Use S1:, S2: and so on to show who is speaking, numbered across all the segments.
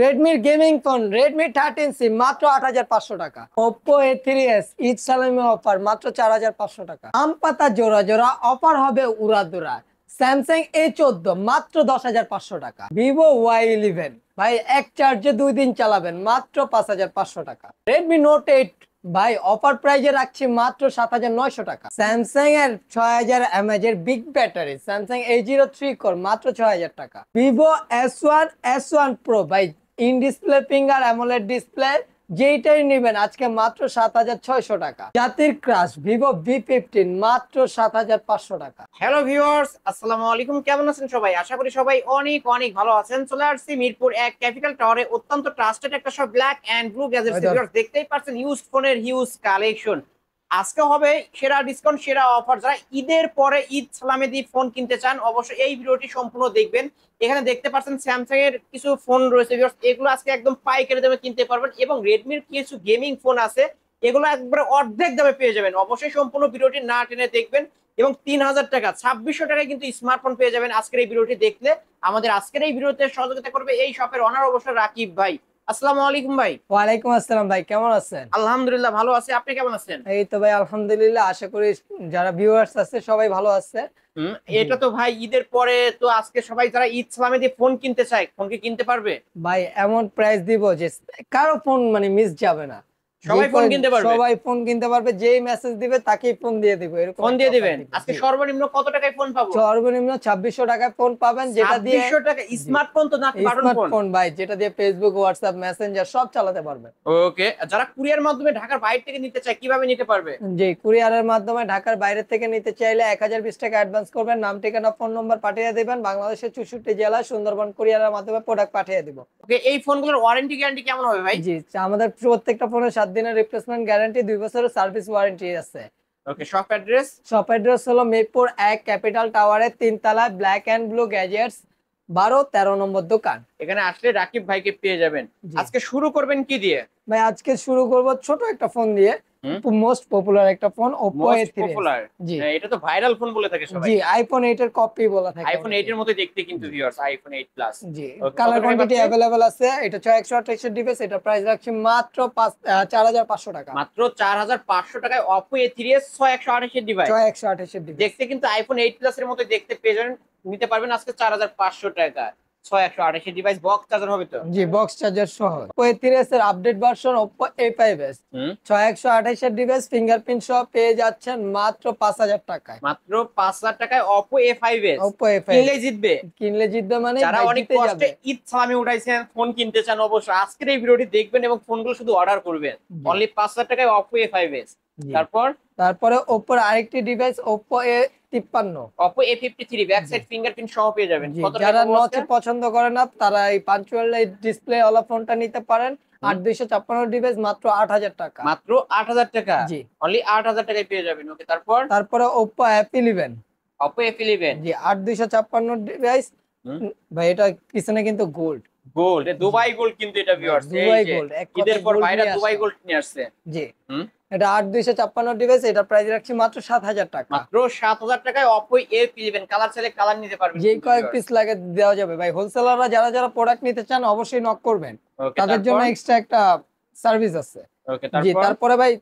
S1: রেডমির gaming phone Redmi 13C মাত্র 8500 টাকা। Oppo A3s Eid সালামি অফার মাত্র 4500 টাকা। আম পাতা জোড়া জোড়া অফার হবে উড়াদুরা। স্যামসাং A14 মাত্র 10500 টাকা। ভিভো Y11 ভাই এক চার্জে 2 দিন চালাবেন মাত্র 5500 টাকা। রেডমি নোট 8 ভাই অফার প্রাইজে রাখছি মাত্র 7900 টাকা। স্যামসাং এর 6000 mAh এর big battery Samsung A03 core মাত্র 6000 টাকা। ভিভো S1 Pro ভাই in display finger AMOLED display যেইটাই নেবেন আজকে মাত্র 7600 টাকা। জাতির ক্রাশ ভিভো V15 মাত্র 7500 টাকা।
S2: হ্যালো ভিউয়ার্স, আসসালামু আলাইকুম। কেমন আছেন সবাই? আশা করি সবাই অনেক অনেক ভালো আছেন। চলে আসছি মিরপুর এক ক্যাপিটাল টাওয়ারে অত্যন্ত ট্রাস্টেড একটা shop Black and Blue Gadgets. Viewers দেখতেই পাচ্ছেন ইউজড ফোনের হিউজ কালেকশন। আজকে হবে সেরা ডিসকাউন্ট, সেরা অফার। যারা ঈদের পরে ঈদ সালামে দিয়ে ফোন কিনতে চান অবশ্যই এই ভিডিওটি সম্পূর্ণ দেখবেন। এখানে দেখতে পাচ্ছেন স্যামসাং এর কিছু ফোন রয়েছে ভিউয়ার্স, এগুলো আজকে একদম পাইকারি দামে কিনতে পারবেন এবং রেডমির কিছু গেমিং ফোন আছে, এগুলো একবারে অর্ধেক দামে পেয়ে যাবেন। অবশ্যই সম্পূর্ণ ভিডিওটি না টেনে দেখবেন এবং 3000 টাকা 2600 টাকায় কিন্তু স্মার্টফোন পেয়ে যাবেন আজকের এই ভিডিওটি দেখলে। আমাদের আজকের এই ভিডিওতে সহযোগিতা করবে এই শপের অনার অবশ্যই রাকিব ভাই। আসসালামু আলাইকুম ভাই।
S1: ওয়ালাইকুম আসসালাম ভাই, কেমন আছেন?
S2: আলহামদুলিল্লাহ ভালো আছি, আপনি কেমন আছেন?
S1: এই তো ভাই আলহামদুলিল্লাহ, আশা করি যারা ভিউয়ার্স আছে সবাই ভালো আছে।
S2: এটা তো ভাই ঈদের পরে তো আজকে সবাই যারা ঈদ সালামে দিয়ে ফোন কিনতে চায় ফোন কি কিনতে পারবে?
S1: ভাই এমন প্রাইস দিব যে কারো ফোন মানে মিস যাবে না।
S2: সবাই ফোন কিনতে পারবে,
S1: সবাই ফোন কিনতে পারবে, যেই মেসেজ দিবে তাকেই ফোন দিয়ে দিব। এরকম
S2: ফোন দিয়ে দিবেন। আজকে সর্বনিম্ন কত টাকায় ফোন পাবো?
S1: সর্বনিম্ন 2600 টাকায় ফোন পাবেন, যেটা দিয়ে
S2: 2600 টাকা স্মার্টফোন তো না বাটন ফোন?
S1: স্মার্টফোন ভাই, যেটা দিয়ে ফেসবুক হোয়াটসঅ্যাপ মেসেঞ্জার সব চালাতে পারবেন।
S2: ওকে, যারা কুরিয়ার মাধ্যমে ঢাকার বাইরে থেকে নিতে চায় কিভাবে নিতে পারবে?
S1: জি, কুরিয়ারের মাধ্যমে ঢাকার বাইরে থেকে নিতে চাইলে 1020 টাকা অ্যাডভান্স করবেন, নাম ঠিকানা ফোন নম্বর পাঠিয়ে দিবেন। বাংলাদেশের 64 জেলা সুন্দরবন কুরিয়ারের মাধ্যমে প্রোডাক্ট পাঠিয়ে দিব।
S2: ওকে, এই ফোনগুলোর ওয়ারেন্টি গ্যারান্টি কেমন হবে ভাই?
S1: জি, আমাদের প্রত্যেকটা ফোনের 7 দিনের রিপ্লেসমেন্ট গ্যারান্টি, 2 বছরের সার্ভিস ওয়ারেন্টি আছে।
S2: ওকে, শপ অ্যাড্রেস?
S1: শপ অ্যাড্রেস হলো মিরপুর 1 ক্যাপিটাল টাওয়ারের 3 তলায় ব্ল্যাক এন্ড ব্লু গ্যাজেটস 12-13 নম্বর দোকান।
S2: এখানে আসলে রাকিব ভাইকে পেয়ে যাবেন। আজকে শুরু করবেন কি দিয়ে
S1: ভাই? আজকে শুরু করব ছোট একটা ফোন দিয়ে, মোস্ট পপুলার একটা ফোন Oppo A3s।
S2: জি, এটা তো ভাইরাল ফোন বলে থাকে সবাই।
S1: জি, iPhone 8 এর কপি বলা থাকে।
S2: iPhone 8 এর মতো দেখতে কিন্তু ভিউয়ার্স, iPhone 8 প্লাস।
S1: জি, কালার কোয়ান্টিটি अवेलेबल আছে। এটা 6128 ডিভাইস, এটা প্রাইস রাখছি মাত্র 4500 টাকা।
S2: মাত্র 4500 টাকায় Oppo A3s 6128 ডিভাইস।
S1: 6128 ডিভাইস
S2: দেখতে কিন্তু iPhone 8 প্লাস এর মতো দেখতে পেয়ে যাবেন, নিতে পারবেন আজকে 4500 টাকা। 6128 ডিভাইস, বক্স চার্জার হবে তো?
S1: জি, বক্স চার্জার সহ। Oppo A3s এর update version Oppo A5s 6128 device fingerprint সহ পেয়ে যাচ্ছেন মাত্র 5000 টাকায়।
S2: মাত্র 5000 টাকায় Oppo A5s।
S1: Oppo A5 কিনলে জিতবে মানে
S2: যারা অনেক কষ্টে ঈদ সালামি উঠাইছেন ফোন কিনতে চান অবশ্যই আজকের এই ভিডিওটি দেখবেন এবং ফোনগুলো শুধু অর্ডার করবেন। অনলি 5000 টাকায় Oppo A5s।
S1: তারপরে Oppo এর আরেকটি device Oppo A53,
S2: Oppo A53 back side fingerprint সহ পেয়ে যাবেন। কত টাকা?
S1: যারা নচ পছন্দ করে না তারা এই পাঞ্চুয়াল ডিসপ্লে ওয়ালা ফোনটা নিতে পারেন। 8256 ডিভাইস মাত্র 8000 টাকা।
S2: মাত্র 8000 টাকা?
S1: জি,
S2: অনলি 8000 টাকায় পেয়ে যাবেন। ওকে,
S1: তারপরে Oppo F11।
S2: Oppo F11
S1: জি, 8256 ডিভাইস। ভাই এটা পিছনে কিন্তু গোল্ড
S2: দুবাই গোল্ড কিন্তু এটা ভিউয়ার্স,
S1: দুবাই গোল্ড
S2: ঈদের পর ভাইরা দুবাই গোল্ড নিয়ে আসছে।
S1: জি, এটা 8256 ডিভাইস, এটা প্রাইস রাখছি মাত্র 7000 টাকা।
S2: মাত্র 7000 টাকায় Oppo A11 কালার চাইলে কালার নিতে পারবেন,
S1: যে কয়েক পিস লাগে দেওয়া যাবে ভাই। হোলসেলাররা যারা যারা প্রোডাক্ট নিতে চান অবশ্যই নক করবেন, তাদের জন্য এক্সট্রা একটা সার্ভিস আছে।
S2: ওকে,
S1: জি, তারপরে ভাই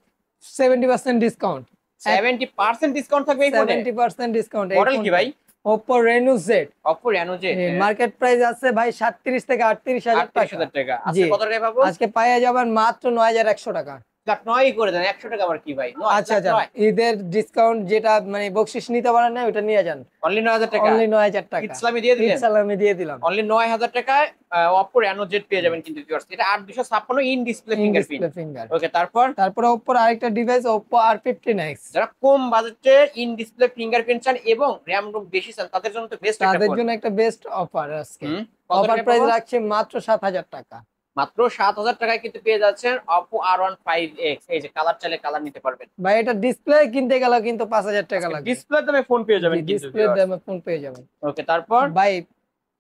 S1: 70% ডিসকাউন্ট।
S2: 70% ডিসকাউন্ট থাকবে এই ফোনে?
S1: 70% ডিসকাউন্ট।
S2: মডেল কি ভাই?
S1: Oppo Reno Z।
S2: Oppo Reno Z
S1: market price আছে ভাই 37 থেকে 38000
S2: টাকা। আজকে কত টাকায় পাবো?
S1: আজকে পাইয়া যাবেন মাত্র 9100 টাকা।
S2: লাখ 9 করে দেন, 100 টাকা আবার কি ভাই?
S1: আচ্ছা, ঈদের ডিসকাউন্ট যেটা মানে বকশিশ নিতে পারেন না ওটা নিয়ে যান।
S2: অনলি 9000 টাকা।
S1: অনলি 9000 টাকা
S2: ইসলামি দিয়ে দিলেন?
S1: ইসলামি দিয়ে দিলাম।
S2: অনলি 9000 টাকায় Oppo Reno Z পেয়ে যাবেন কিন্তু ভিউয়ার্স। এটা 8256 ইন ডিসপ্লে ফিঙ্গারপ্রিন্ট। ওকে,
S1: তারপরে Oppo এর আরেকটা ডিভাইস Oppo R15X।
S2: যারা কম বাজেটে ইন ডিসপ্লে ফিঙ্গারপ্রিন্ট চান এবং RAM রোম বেশি চান তাদের জন্য তো বেস্ট একটা ফোন।
S1: তাদের জন্য একটা বেস্ট অফার আজকে। অফার প্রাইস রাখছি মাত্র 7000 টাকা।
S2: মাত্র 7000 টাকায় কিন্তু পেয়ে যাচ্ছেন Oppo R15X। এই যে কালার চাইলে কালার নিতে পারবেন
S1: ভাই। এটা ডিসপ্লে কিনতে গেলে কিন্তু 5000 টাকা লাগবে।
S2: ডিসপ্লে দামে ফোন পেয়ে যাবেন কিন্তু
S1: ডিসপ্লে দামে ফোন পেয়ে যাবেন।
S2: ওকে,
S1: ভাই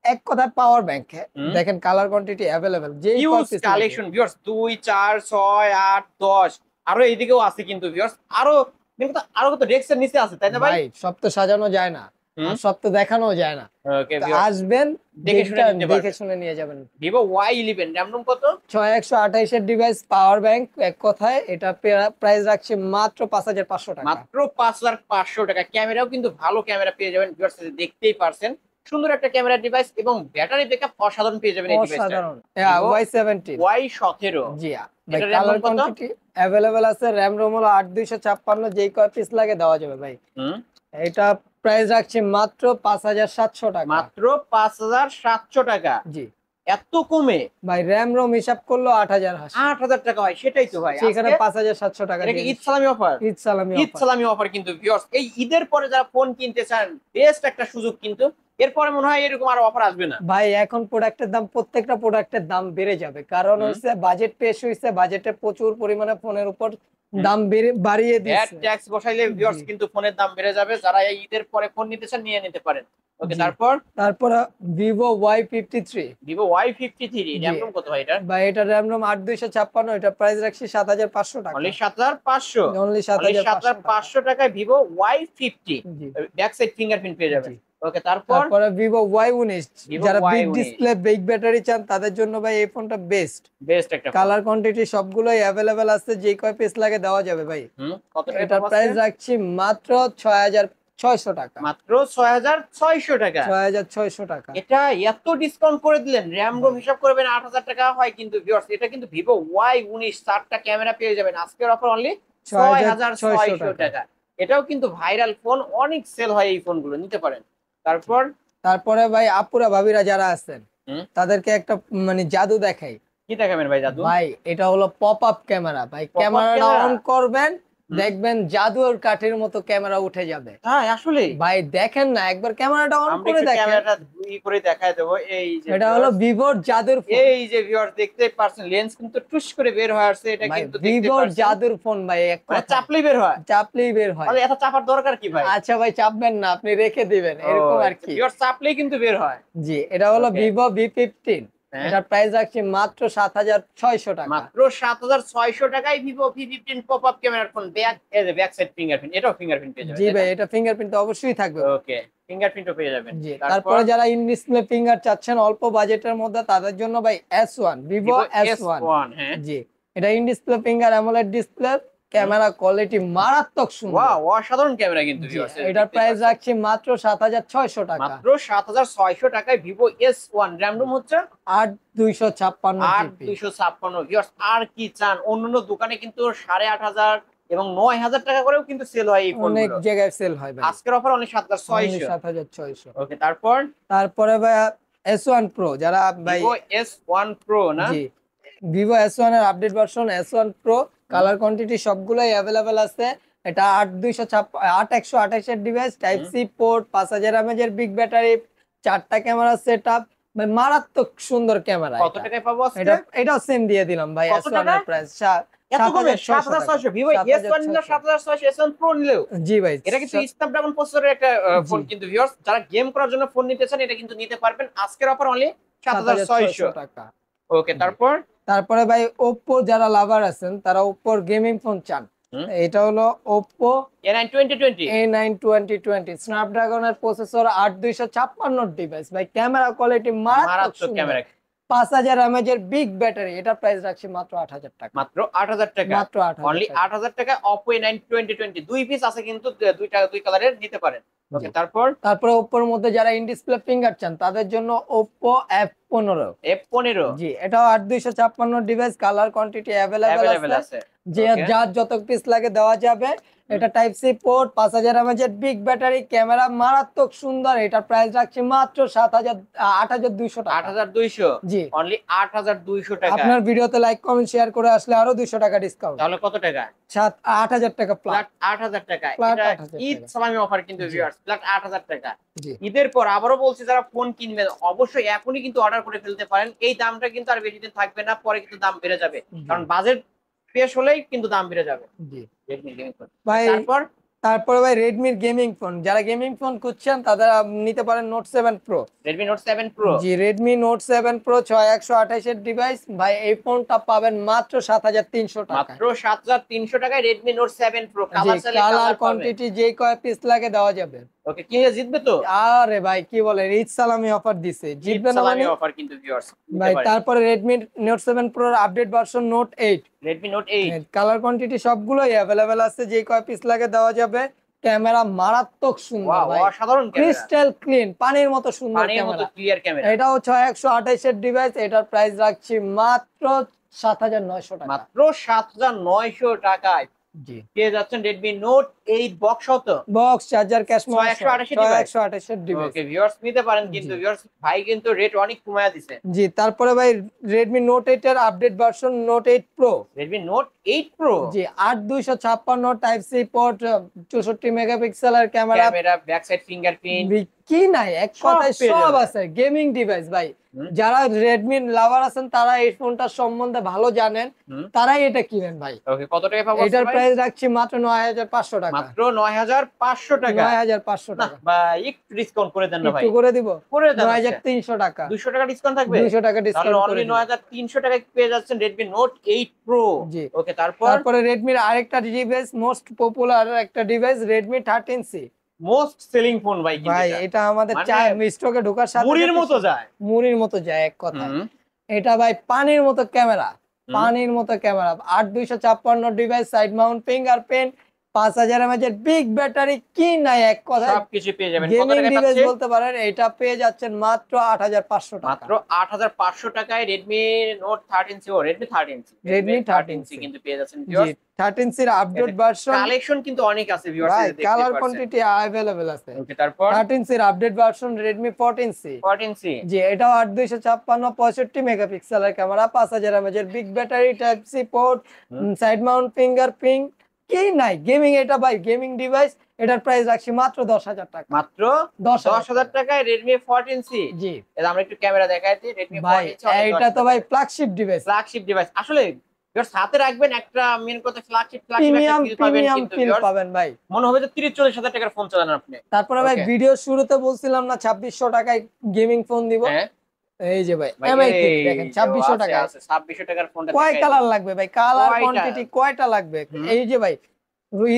S1: এক কথায় পাওয়ার ব্যাংক। দেখেন কালার কোয়ান্টিটি अवेलेबल, যে
S2: ইউজ কালেকশন ভিউয়ার্স 2 4 6 8 10 আরো এইদিকেও আছে কিন্তু ভিউয়ার্স। আরো কত ডেস্কের নিচে আছে তাই না ভাই?
S1: সব তো সাজানো যায় না।
S2: হুম।
S1: আর সব তো দেখানো যায় না।
S2: ওকে
S1: তো আসবেন,
S2: দেখে শুনে
S1: দেখবেন,
S2: নিতে
S1: দেখে
S2: পারবেন।
S1: শুনে নিয়ে যাবেন।
S2: ভিভো Y11 র্যাম রোম কত?
S1: 6128 এর ডিভাইস, পাওয়ার ব্যাংক, এক কথায় এটা প্রাইস রাখছি মাত্র 5500 টাকা।
S2: মাত্র 5500 টাকা। ক্যামেরাও কিন্তু ভালো ক্যামেরা পেয়ে যাবেন ভিউয়ার্স, দেখতেই পারছেন সুন্দর একটা ক্যামেরা ডিভাইস এবং ব্যাটারি ব্যাকআপ অসাধারণ পেয়ে যাবেন এই ডিভাইসটা।
S1: অসাধারণ।
S2: Vivo
S1: Y17।
S2: Y17
S1: জি ভাই,
S2: এটা র্যাম
S1: কালার
S2: রোম কত?
S1: কোয়ান্টিটি अवेलेबल আছে। র‍্যাম রোম হলো 8256, যেই কয় পিস লাগে দেওয়া যাবে ভাই।
S2: হুম।
S1: এটা প্রাইস রাখছি মাত্র 5700 টাকা।
S2: মাত্র 5700 টাকা।
S1: জি
S2: এত কমে?
S1: ভাই, র‍্যাম রোম হিসাব করলো 8000 আসে।
S2: 8000 টাকা হয়, সেটাই তো ভাই।
S1: সেখানে
S2: আজকে
S1: 5700 টাকা
S2: এটা কি
S1: দিয়ে
S2: ঈদ সালামি অফার?
S1: ঈদ সালামি
S2: ঈদ
S1: অফার।
S2: সালামি অফার কিন্তু ভিউয়ার্স, এই ঈদের পরে যারা ফোন কিনতে চান বেস্ট একটা সুযোগ কিন্তু। এরপরে মনে হয় এরকম আর অফার আসবে না।
S1: ভাই এখন প্রোডাক্টের দাম, প্রত্যেকটা প্রোডাক্টের দাম বেড়ে যাবে, কারণ
S2: হুম।
S1: হচ্ছে বাজেট পেশ হইছে, বাজেটে প্রচুর পরিমাণে ফোনের উপর দাম বাড়িয়ে
S2: ভ্যাট
S1: দিচ্ছে।
S2: ট্যাক্স বসাইলে ভিউয়ার্স
S1: জি।
S2: কিন্তু ফোনের দাম বেড়ে যাবে। যারা এই ঈদের পরে ফোন নিতে চান নিয়ে নিতে পারেন। ওকে,
S1: জি।
S2: তারপর
S1: তারপর Vivo Y53।
S2: Vivo Y53 RAM ROM কত ভাই এটা?
S1: ভাই এটা র‍্যাম রোম 8256, এটা প্রাইস রাখছি 7500 টাকা।
S2: অনলি 7500।
S1: অনলি
S2: অনলি
S1: 7500
S2: টাকায় ভিভো Y50
S1: জি
S2: ব্যাক সাইড ফিঙ্গারপ্রিন্ট পেয়ে যাবেন।
S1: জি।
S2: ওকে, তারপর
S1: তারপরে ভিভো Y19,
S2: Vivo
S1: যারা big
S2: Y19
S1: display, big battery চান তাদের জন্য ভাই এই ফোনটা বেস্ট।
S2: বেস্ট একটা ফোন।
S1: কালার কোয়ান্টিটি সবগুলোই अवेलेबल আছে, যে কয় পিস লাগে দেওয়া যাবে ভাই।
S2: কত টাকা
S1: এটা
S2: পাবো
S1: প্রাইস
S2: আজকে?
S1: রাখছি মাত্র 6600 টাকা।
S2: মাত্র 6600 টাকা।
S1: 6600 টাকা।
S2: এটা এত ডিসকাউন্ট করে দিলেন। র‍্যাম রোম হিসাব করবেন 8000 টাকা হয় কিন্তু ভিউয়ার্স, এটা কিন্তু ভিভো Y19 চারটা ক্যামেরা পেয়ে যাবেন আজকের অফার অনলি 6600 টাকা। এটাও কিন্তু ভাইরাল ফোন, অনেক সেল হয় এই ফোনগুলো, নিতে পারেন। তারপর
S1: তারপরে ভাই আপুরা ভাবিরা যারা আছেন
S2: হুম,
S1: তাদেরকে একটা মানে জাদু দেখাই
S2: কি দেখাবেন ভাই জাদু?
S1: ভাই। এটা হলো পপ আপ ক্যামেরা ভাই।
S2: Pop-up
S1: ক্যামেরাটা
S2: camera?
S1: অন করবেন,
S2: হুম।
S1: দেখবেন জাদুর কাঠির মতো ক্যামেরা উঠে যাবে।
S2: হ্যাঁ আসলে
S1: ভাই দেখেন না, একবার ক্যামেরাটা অন
S2: আমরা
S1: করে
S2: একটু
S1: দেখেন।
S2: ক্যামেরাটা করে দেখায় দেবো। এই যে
S1: এটা হলো
S2: viewers,
S1: ভিভোর জাদুর ফোন।
S2: এই যে ভিউয়ার্স দেখতে পারছেন লেন্স কিন্তু টুস করে বের হয়ে আসছে, এটা
S1: ভাই
S2: কিন্তু দেখতে
S1: ভিভোর
S2: পারছেন।
S1: জাদুর ফোন ভাই, এক
S2: মানে
S1: কথায়।
S2: চাপলেই বের হয়।
S1: চাপলেই বের হয়।
S2: তাহলে এত চাপার দরকার কি ভাই?
S1: আচ্ছা ভাই, চাপবেন না, আপনি রেখে দিবেন, এরকম আর কি।
S2: ভিউয়ার্স চাপলেই কিন্তু বের হয়।
S1: জি, এটা হলো
S2: Okay.
S1: Vivo V15।
S2: হ্যাঁ।
S1: এটার প্রাইস রাখছি মাত্র 7600 টাকা।
S2: মাত্র 7600 টাকায় ভিভো V15 পপ আপ ক্যামেরার ফোন, ব্যাক সাইড ফিঙ্গারপ্রিন্ট, এটাও ফিঙ্গারপ্রিন্ট পেয়ে যাবেন।
S1: জি ভাই, এটা ফিঙ্গারপ্রিন্ট তো অবশ্যই থাকবে।
S2: ওকে, ফিঙ্গারপ্রিন্টও পেয়ে যাবেন।
S1: জি,
S2: তারপর
S1: তারপরে যারা ইন ডিসপ্লে ফিঙ্গার চাচ্ছেন অল্প বাজেটের মধ্যে, তাদের জন্য ভাই S1, Vivo
S2: Vivo
S1: S1।
S2: S1, হ্যাঁ।
S1: জি, এটা in display finger AMOLED display, camera quality মারাত্মক সুন্দর।
S2: ওয়াও, অসাধারণ ক্যামেরা কিন্তু
S1: জি,
S2: ভিউয়ার্স।
S1: এটার প্রাইস রাখছি মাত্র 7600 টাকা।
S2: মাত্র 7600 টাকায় ভিভো S1, র‍্যাম রোম হচ্ছে
S1: 8256 জিবি।
S2: 8256। ভিউয়ার্স আর কি চান? অন্যান্য দোকানে কিন্তু 8500 এবং 9000 টাকা করেও কিন্তু সেল হয় এই
S1: অনেক
S2: ফোনগুলো।
S1: জায়গায় সেল হয় ভাই।
S2: আজকের অফার অনলি 7600।
S1: 7600।
S2: ওকে, তারপর
S1: তারপরে ভাই S1 প্রো, যারা ভাই
S2: ভিভো S1 প্রো না?
S1: জি, ভিভো S1 এর update version S1 Pro, colour quantity সবগুলাই अवेलेबल আছে। এটা 8128 এর device, type C port, 5000 mAh এর বিগ ব্যাটারি, চারটা ক্যামেরা সেটআপ, ভাই মারাত্মক সুন্দর ক্যামেরা।
S2: কত টাকায় পাবো আজকে?
S1: এটাও সেম দিয়ে দিলাম ভাই।
S2: কত
S1: S1
S2: টাকা?
S1: এর প্রাইস
S2: এত কমে
S1: 7600
S2: 7600। ভিভো S1 নিলেও 7600, S1 প্রো নিলেও।
S1: জি ভাই,
S2: এটা কিন্তু স্ন্যাপড্রাগন প্রসেসরের একটা ফোন কিন্তু ভিউয়ার্স, যারা গেম করার জন্য ফোন নিতে চান এটা কিন্তু নিতে পারবেন। আজকের অফার অনলি 7600
S1: টাকা।
S2: ওকে, তারপর
S1: তারপরে ভাই Oppo যারা লাভার আছেন, তারা Oppo গেমিং ফোন চান। এটা হলো Oppo
S2: A9 2020
S1: A9 2020, স্ন্যাপড্রাগনের processor, 8256 device ভাই, ক্যামেরা কোয়ালিটি মারাত্মক
S2: মারাত্মক
S1: সুন্দর,
S2: ক্যামেরা।
S1: 5000 mAh এর বিগ ব্যাটারি। এটা প্রাইস রাখছি মাত্র 8000 টাকা।
S2: মাত্র 8000 টাকা।
S1: মাত্র 8000
S2: অনলি
S1: টাকা।
S2: 8000 টাকা Oppo A9 2020। দুই পিস আছে কিন্তু, দুই কালারের নিতে পারেন। ওকে,
S1: তারপরে Oppo এর মধ্যে যারা ইন ডিসপ্লে ফিঙ্গার চান তাদের জন্য Oppo F15।
S2: F15
S1: জি, এটাও 8256 device, colour quantity available
S2: available
S1: আছে।
S2: আছে।
S1: যে যার যত পিস লাগে দেওয়া যাবে। এটা টাইপ সি পোর্ট, 5000 mAh এর বিগ ব্যাটারি, ক্যামেরা মারাত্মক সুন্দর। এটা প্রাইস রাখছি মাত্র 8200 টাকা।
S2: 8200।
S1: জি,
S2: অনলি 8200 টাকা।
S1: আপনার ভিডিওতে লাইক কমেন্ট শেয়ার করে আসলে আরো 200 টাকা ডিসকাউন্ট।
S2: তাহলে কত টাকা?
S1: 8000 টাকা প্লাস।
S2: 8000 টাকা।
S1: Flat
S2: এটা
S1: 8000
S2: ঈদ
S1: টাকা।
S2: সালামি অফার কিন্তু ভিউয়ার্স, ফ্ল্যাট 8000 টাকা।
S1: জি,
S2: ঈদের পর আবারও বলছি, যারা ফোন কিনবেন অবশ্যই এখনই কিন্তু অর্ডার করে ফেলতে পারেন। এই দামটা কিন্তু আর বেশি দিন থাকবে না, পরে কিন্তু দাম বেড়ে যাবে, কারণ বাজেট পেশ হলেই কিন্তু দাম বেড়ে যাবে।
S1: জি
S2: Redmi gaming phone।
S1: ভাই,
S2: তারপর
S1: ভাই রেডমির গেমিং ফোন, যারা গেমিং ফোন খুঁজছেন তারা নিতে পারেন note 7 pro.
S2: Redmi Note 7 Pro।
S1: জি, Redmi Note 7 Pro 6128 এর ডিভাইস ভাই, এই ফোনটা পাবেন মাত্র 7300 টাকা।
S2: মাত্র 7300 টাকায় Redmi Note 7 Pro।
S1: Colour quantity যে কয় পিস লাগে দেওয়া যাবে।
S2: ওকে, কিনে জিতবে তো?
S1: আরে ভাই কি বলে, ঈদ সালামি অফার দিছে, জিতবে না মানে?
S2: অফার কিন্তু ভিউয়ার্স
S1: ভাই তারপরে Redmi Note 7 Pro update version Note 8,
S2: Redmi Note 8
S1: colour quantity সবগুলোই अवेलेबल আছে, যে কয় পিস লাগে দেওয়া যাবে। ক্যামেরা মারাত্মক সুন্দর
S2: ওয়াও,
S1: ভাই,
S2: অসাধারণ ক্যামেরা,
S1: ক্রিস্টাল ক্লিন, পানির মতো সুন্দর
S2: পানির মতো
S1: ক্যামেরা।
S2: Clear camera.
S1: এটাও 6128 এর ডিভাইস, এটার প্রাইস রাখছি মাত্র 7900 টাকা।
S2: মাত্র 7900 টাকায়
S1: জি,
S2: পেয়ে যাচ্ছেন Redmi Note 8 বক্স হতো,
S1: বক্স চার্জার ক্যাশ
S2: 6128 এর device।
S1: 6128 এর ডিভাইস।
S2: ওকে ভিউয়ার্স, নিতে পারেন কিন্তু
S1: জি।
S2: ভিউয়ার্স, ভাই কিন্তু রেট অনেক কমায়া দিছে।
S1: জি, তারপরে ভাই Redmi Note 8 এর update version Note 8 Pro।
S2: Redmi Note 8 Pro
S1: জি, 8256 টাইপ সি পোর্ট, 64 মেগাপিক্সেলের camera,
S2: camera, back side fingerprint,
S1: কি নাই এক
S2: সব
S1: কথায়
S2: পেয়ে
S1: সব
S2: যাবেন।
S1: আছে। গেমিং ডিভাইস ভাই,
S2: হুম।
S1: যারা রেডমি লাভার আছেন তারা এই ফোনটা সম্বন্ধে ভালো জানেন,
S2: হুম।
S1: তারাই এটা কিনেন ভাই।
S2: ওকে, কত টাকা পাবো
S1: এটার
S2: ভাই?
S1: প্রাইস রাখছি মাত্র 9500 টাকা।
S2: মাত্র 9500 টাকা।
S1: 9500
S2: না
S1: টাকা,
S2: ভাই, একটু ডিসকাউন্ট করে দেন না ভাই,
S1: একটু করে দিব,
S2: করে দেন।
S1: 9300 টাকা,
S2: 200 টাকা ডিসকাউন্ট থাকবে?
S1: 200 টাকা
S2: তাহলে
S1: ডিসকাউন্ট করে
S2: অনলি
S1: দিব।
S2: 9300 টাকায় পেয়ে যাচ্ছেন Redmi Note 8 Pro।
S1: জি।
S2: ওকে, তারপর
S1: তারপরে রেডমির আরেকটা ডিভাইস, মোস্ট পপুলার একটা device, Redmi 13C।
S2: Most selling phone ভাই কিন্তু
S1: ভাই
S2: এটা।
S1: এটা আমাদের
S2: মানে
S1: স্টকে ঢোকার সাথে
S2: মুড়ির
S1: সাথে
S2: মতো যায়।
S1: মুড়ির মতো যায় এক কথা।
S2: হুম।
S1: এটা ভাই পানির মতো ক্যামেরা,
S2: হুম।
S1: পানির মতো camera, 8256 device, side mount fingerprint, 5000 mAh এর বিগ ব্যাটারি, কি নাই এক কথা।
S2: সবকিছু পেয়ে যাবেন। কত
S1: গেমিং
S2: টাকা
S1: ডিভাইস
S2: পাচ্ছেন?
S1: বলতে পারেন, এটা পেয়ে যাচ্ছেন মাত্র 8500 টাকা।
S2: মাত্র 8500 টাকায় Redmi Note 13C ও Redmi 13C,
S1: Redmi 13C
S2: কিন্তু পেয়ে যাচ্ছেন
S1: জি,
S2: ভিউয়ার্স।
S1: 13C এর আপডেট ভার্সন।
S2: কালেকশন কিন্তু অনেক আছে ভিউয়ার্স,
S1: ভাই
S2: দেখতে
S1: কালার
S2: পাচ্ছেন।
S1: কোয়ান্টিটি अवेलेबल আছে।
S2: ওকে, তারপর
S1: 13C এর update version Redmi 14C।
S2: 14C
S1: জি, এটাও 8256 65 মেগাপিক্সেলের ক্যামেরা, 5000 mAh এর big battery, type C port,
S2: হুম।
S1: সাইড মাউন্ট ফিঙ্গারপ্রিন্ট, কি নাই গেমিং। এটা ভাই গেমিং ডিভাইস, এটার প্রাইস রাখছি মাত্র 10000 টাকা।
S2: মাত্র
S1: 10000
S2: 10000 টাকায় Redmi 14C।
S1: জি
S2: এটা আমরা একটু ক্যামেরা দেখাইছি, Redmi
S1: ভাই,
S2: 14C
S1: এটা তো ভাই ফ্ল্যাগশিপ ডিভাইস,
S2: ফ্ল্যাগশিপ ডিভাইস। আসলে ভিউয়ার্স, হাতে রাখবেন একটা, মেন কথা ফ্ল্যাগশিপ একটা
S1: প্রিমিয়াম
S2: ফিল পাবেন
S1: প্রিমিয়াম
S2: কিন্তু
S1: ফিল
S2: ভিউয়ার্স।
S1: পাবেন ভাই।
S2: মনে হবে যে 30-40 হাজার টাকার ফোন চালান আপনি।
S1: তারপরে ভাই
S2: Okay.
S1: ভিডিও শুরুতে বলছিলাম না 2600 টাকায় গেমিং ফোন দিব,
S2: হ্যাঁ
S1: এই যে ভাই
S2: ভাই,
S1: MI3
S2: এই
S1: দেখেন
S2: যে
S1: 2600
S2: আছে,
S1: টাকায়।
S2: আছে 2600 টাকার ফোনটা
S1: কয়
S2: দেখাই
S1: কালার
S2: দিই।
S1: লাগবে ভাই, কালার
S2: কয়টা?
S1: কোয়ান্টিটি কয়টা লাগবে?
S2: হুম।
S1: এই যে ভাই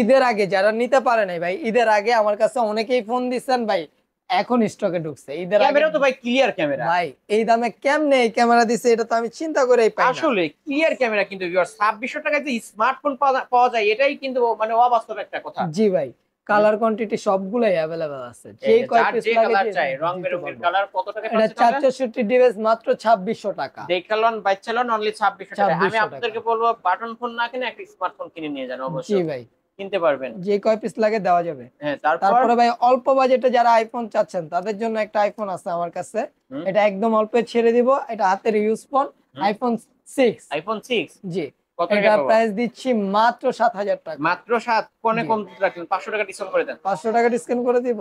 S1: ঈদের আগে যারা নিতে পারে নাই ভাই, ঈদের আগে আমার কাছে অনেকেই ফোন দিচ্ছেন ভাই, এখন স্টকে ঢুকছে। ঈদের আগে
S2: ক্যামেরা তো ভাই ক্লিয়ার ক্যামেরা,
S1: ভাই এই দামে কেমনে এই ক্যামেরা দিছে, এটা তো আমি চিন্তা করেই পাই না।
S2: আসলে ক্লিয়ার ক্যামেরা কিন্তু ভিউয়ার্স। 2600 টাকায় যে স্মার্টফোন পাওয়া যায়, এটাই কিন্তু মানে অবাস্তব একটা কথা।
S1: জি ভাই, কালার কোয়ান্টিটি সবগুলাই अवेलेबल আছে, যে
S2: এই যে
S1: কয়
S2: যার
S1: পিস
S2: যে
S1: লাগে
S2: কালার
S1: দিয়ে
S2: চাই, রং
S1: দিতে
S2: বেরঙের
S1: পারবো।
S2: কালার। কত টাকা
S1: এটা
S2: পাচ্ছেন তাহলে?
S1: 464 ডিভাইস মাত্র 2600 টাকা।
S2: দেখালন বাচ্চালন অনলি 2600 টাকা। আমি
S1: 2600
S2: আপনাদেরকে
S1: টাকা।
S2: বলবো বাটন ফোন না কিনে একটা স্মার্টফোন কিনে নিয়ে যান,
S1: জি
S2: অবশ্যই
S1: ভাই,
S2: কিনতে পারবেন।
S1: যে কয় পিস লাগে দেওয়া যাবে।
S2: হ্যাঁ, তারপর
S1: তারপরে ভাই অল্প বাজেটে যারা আইফোন চাচ্ছেন তাদের জন্য একটা আইফোন আছে আমার কাছে,
S2: হুম।
S1: এটা একদম অল্পে ছেড়ে দিব, এটা হাতের ইউজ ফোন,
S2: হুম।
S1: আইফোন 6।
S2: আইফোন 6
S1: জি,
S2: কত টাকা
S1: এটা
S2: পাবো?
S1: প্রাইস দিচ্ছি মাত্র 7000 টাকা।
S2: মাত্র 7, কোনে
S1: জি।
S2: কম রাখলেন, 500 টাকা ডিসকাউন্ট করে দেন।
S1: 500 টাকা ডিসকাউন্ট করে দিব।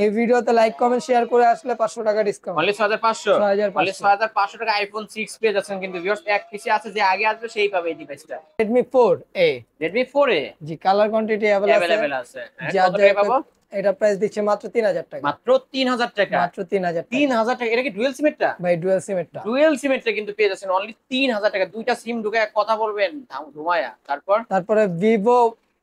S1: এই ভিডিওতে লাইক কমেন্ট শেয়ার করে আসলে 500 টাকা ডিসকাউন্ট।
S2: অনলি 6500,
S1: 6500
S2: অনলি 6500 টাকা আইফোন 6 পেয়ে যাচ্ছেন কিন্তু ভিউয়ার্স। এক পিসে আছে, যে আগে আসবে সেই পাবে এই ডিভাইসটা।
S1: Redmi 4A।
S2: Redmi 4A
S1: জি, কালার কোয়ান্টিটি
S2: अवेलेबल আছে। হ্যাঁ,
S1: যা
S2: কত টাকা পাবো?
S1: এটা প্রাইস দিচ্ছে মাত্র 3000 টাকা।
S2: মাত্র 3000 টাকা।
S1: মাত্র 3000 টাকা
S2: 3000 টাকা। এটা কি ডুয়াল সিমেটটা?
S1: ভাই, ডুয়াল সিম এটা।
S2: ডুয়াল সিমেটটা কিন্তু পেয়ে যাচ্ছেন অনলি 3000 টাকা। দুইটা সিম ঢুকায় কথা বলবেন ধুমায়া। তারপর
S1: তারপরে Vivo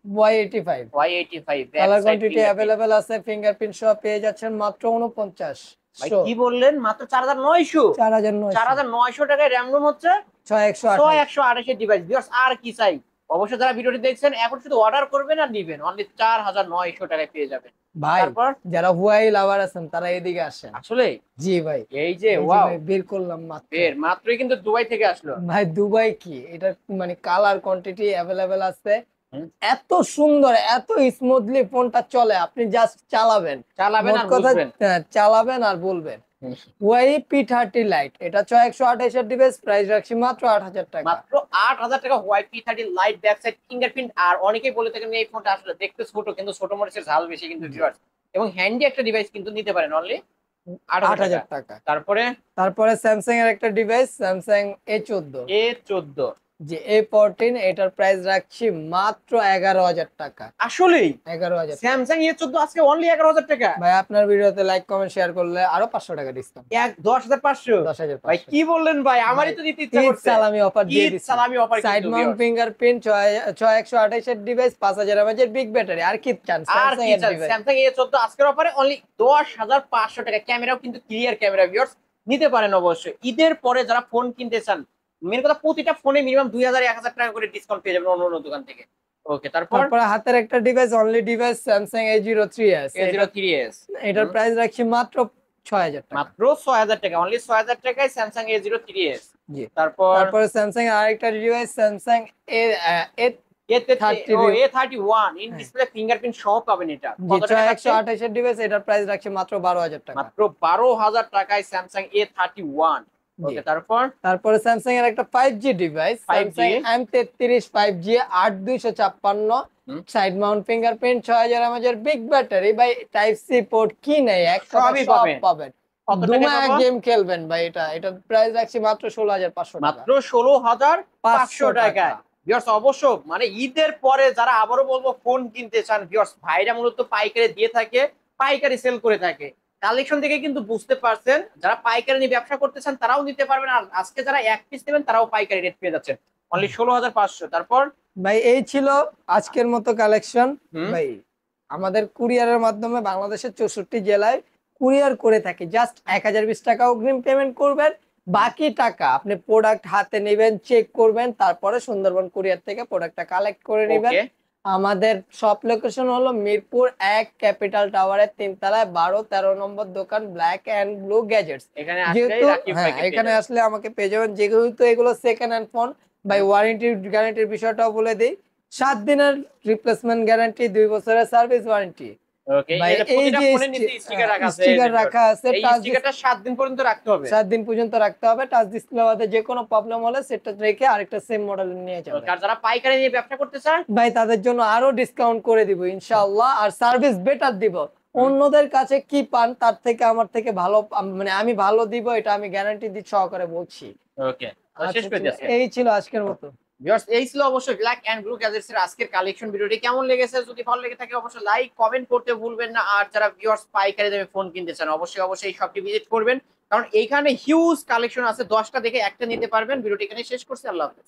S1: Y85,
S2: Y85
S1: colour quantity available আছে, ফিঙ্গারপ্রিন্ট সহ পেয়ে যাচ্ছেন মাত্র 49।
S2: ভাই কি বললেন? মাত্র 4900।
S1: 4900
S2: 4900 টাকায় র‍্যাম রোম হচ্ছে
S1: 6128।
S2: 6128 এর ডিভাইস ভিউয়ার্স। আর কি চাই? অবশ্যই যারা ভিডিওটি দেখছেন এখন শুধু অর্ডার করবেন আর নেবেন, অনলি 4900 টাকায় পেয়ে যাবেন।
S1: ভাই
S2: তারপর
S1: যারা হুয়াই লাভার আছেন তারা এদিকে আসেন।
S2: আসলে
S1: জি ভাই,
S2: এই যে
S1: এই যে
S2: ওয়াও,
S1: ভাই বের করলাম মাত্র।
S2: মাত্রই কিন্তু দুবাই থেকে আসলো।
S1: ভাই দুবাই কি, এটা মানে কালার কোয়ান্টিটি अवेलेबल আছে,
S2: হুম।
S1: এত সুন্দর এত স্মুথলি ফোনটা চলে, আপনি জাস্ট চালাবেন
S2: চালাবেন
S1: মোট
S2: আর
S1: কথা,
S2: বুঝবেন।
S1: চালাবেন আর বলবেন।
S2: হুম।
S1: হুয়াই P30 লাইট, এটা 6128 এর ডিভাইস, প্রাইস রাখছি মাত্র 8000 টাকা।
S2: মাত্র 8000 টাকা Huawei P30 lite, back side fingerprint. আর অনেকেই বলে থাকেন এই ফোনটা আসলে দেখতে ছোট, কিন্তু ছোট মরিচের ঝাল বেশি কিন্তু ভিউয়ার্স। এবং হ্যান্ডি একটা ডিভাইস কিন্তু নিতে পারেন অনলি 8000
S1: 8000 টাকা।
S2: তারপরে
S1: তারপরে স্যামসাং এর একটা ডিভাইস, স্যামসাং A14।
S2: A14
S1: যে A14 এটার প্রাইস রাখছি মাত্র 11,000 টাকা।
S2: আসলেই
S1: 11,000
S2: স্যামসাং A14 আজকে অনলি 11,000 টাকা।
S1: ভাই আপনার ভিডিওতে লাইক কমেন্ট শেয়ার করলে আরো 500 টাকা ডিসকাউন্ট।
S2: 10,500 ভাই
S1: 10,500
S2: কি বললেন ভাই, আমারই তো দিতে ইচ্ছা
S1: ঈদ
S2: করছে।
S1: সালামি অফার দিয়ে
S2: ঈদ
S1: দিচ্ছি।
S2: সালামি অফার
S1: সাইড
S2: কিন্তু
S1: মাউন্ট
S2: viewers।
S1: ফিঙ্গারপ্রিন্ট 6128 এর ডিভাইস 5000 mAh এর বিগ ব্যাটারি আর কি চান
S2: আর
S1: স্যামসাং
S2: কি
S1: এর
S2: চান,
S1: ডিভাইস।
S2: স্যামসাং A14 আজকের অফারে অনলি 10,500 টাকা। ক্যামেরাও কিন্তু ক্লিয়ার ক্যামেরা ভিউয়ার্স, নিতে পারেন অবশ্যই। ঈদের পরে যারা ফোন কিনতে চান, মেন কথা প্রতিটা ফোনে মিনিমাম 2000 1000 টাকা করে ডিসকাউন্ট পেয়ে যাবেন অন্য অন্য দোকান থেকে। ওকে, তারপর
S1: তারপরে হাতের একটা device only device Samsung A03s
S2: A03s
S1: এটার প্রাইস রাখছি মাত্র 6000 টাকা।
S2: মাত্র 6000 টাকা, অনলি 6000 টাকায় স্যামসাং A03s।
S1: জি।
S2: তারপর
S1: তারপরে স্যামসাং এর আরেকটা ডিভাইস স্যামসাং
S2: A31 ইন
S1: হ্যাঁ।
S2: ডিসপ্লে ফিঙ্গারপ্রিন্ট সহ পাবেন এটা।
S1: জি
S2: কত টাকা থাকছে?
S1: 6128 এর ডিভাইস এটার প্রাইস রাখছি মাত্র 12000 টাকা।
S2: মাত্র 12,000 টাকায় স্যামসাং A31।
S1: জি।
S2: ওকে, তারপর
S1: তারপরে স্যামসাং এর একটা 5G device
S2: 5G
S1: Samsung M33 5G 8256
S2: হুম।
S1: সাইড মাউন্ট ফিঙ্গারপ্রিন্ট 6000 mAh এর বিগ ব্যাটারি ভাই টাইপ সি পোর্ট কি নেই এক
S2: সবই
S1: সব
S2: পাবেন।
S1: পাবেন।
S2: কত টাকায়
S1: দুমায়া
S2: পাবো?
S1: গেম খেলবেন ভাই এটার প্রাইস রাখছি মাত্র 16500 টাকা।
S2: মাত্র 16,500
S1: টাকা।
S2: টাকায়। ভিউয়ার্স অবশ্য মানে ঈদের পরে যারা আবারও বলবো ফোন কিনতে চান, ভিউয়ার্স ভাইরা মূলত পাইকারি দিয়ে থাকে, পাইকারি সেল করে থাকে। কালেকশন থেকে কিন্তু বুঝতে পারছেন, যারা পাইকারি নিয়ে ব্যবসা করতে চান তারাও নিতে পারবেন, আর আজকে যারা এক পিস নেবেন তারাও পাইকারি রেট পেয়ে যাচ্ছেন অনলি 16,500। তারপর
S1: ভাই এই ছিল আজকের মতো কালেকশন।
S2: হুম।
S1: ভাই আমাদের কুরিয়ারের মাধ্যমে বাংলাদেশের 64 জেলায় কুরিয়ার করে থাকি। জাস্ট 1020 টাকা অগ্রিম পেমেন্ট করবেন, বাকি টাকা আপনি প্রোডাক্ট হাতে নেবেন, চেক করবেন, তারপরে সুন্দরবন কুরিয়ার থেকে প্রোডাক্টটা কালেক্ট করে নেবেন।
S2: ওকে,
S1: আমাদের শপ লোকেশন হলো মিরপুর 1 ক্যাপিটাল টাওয়ারের 3 তলায় 12-13 নম্বর দোকান ব্ল্যাক এন্ড ব্লু গ্যাজেটস।
S2: এখানে আসলেই
S1: যেহেতু
S2: রাকিব
S1: হ্যাঁ
S2: ভাইকে পেয়ে
S1: এখানে
S2: যাবেন।
S1: আসলে আমাকে পেয়ে যাবেন, যেহেতু এগুলো second hand phone by warranty গ্যারান্টির বিষয়টাও বলে দিই। 7 দিনের রিপ্লেসমেন্ট গ্যারান্টি, 2 বছরের সার্ভিস ওয়ারেন্টি।
S2: ওকে,
S1: ভাই
S2: এটা
S1: এই
S2: প্রতিটা
S1: যে
S2: ফোনের নিচে স্টিকার রাখা আছে।
S1: স্টিকার রাখা আছে,
S2: এই
S1: টাচ
S2: স্টিকারটা 7 দিন পর্যন্ত রাখতে হবে।
S1: 7 দিন পর্যন্ত রাখতে হবে। টাচ ডিসপ্লে বাদে যে কোনো প্রবলেম হলে সেটা রেখে আরেকটা সেম মডেল নিয়ে যাবে।
S2: আর যারা পাইকারি নিয়ে ব্যবসা করতে চান,
S1: ভাই তাদের জন্য আরো ডিসকাউন্ট করে দিব ইনশাআল্লাহ, আর সার্ভিস বেটার দিব। অন্যদের কাছে কি পান তার থেকে আমার থেকে ভালো মানে আমি ভালো দিব, এটা আমি গ্যারান্টি দিয়ে সহকারে বলছি।
S2: ওকে, শেষ করে দিচ্ছি।
S1: এই ছিল আজকের মতো।
S2: ভিউয়ার্স এই ছিল অবশ্যই ব্ল্যাক এন্ড ব্লু গ্যাজেটস এর আজকের কালেকশন। ভিডিওটি কেমন লেগেছে, যদি ভালো লেগে থাকে অবশ্যই লাইক কমেন্ট করতে ভুলবেন না। আর যারা ভিউয়ার্স পাইকারি দামে ফোন কিনতে চান অবশ্যই এই শপটি ভিজিট করবেন, কারণ এইখানে হিউজ কালেকশন আছে। 10টা দেখে একটা নিতে পারবেন। ভিডিওটি এখানে শেষ করছি, আল্লাহ হাফেজ।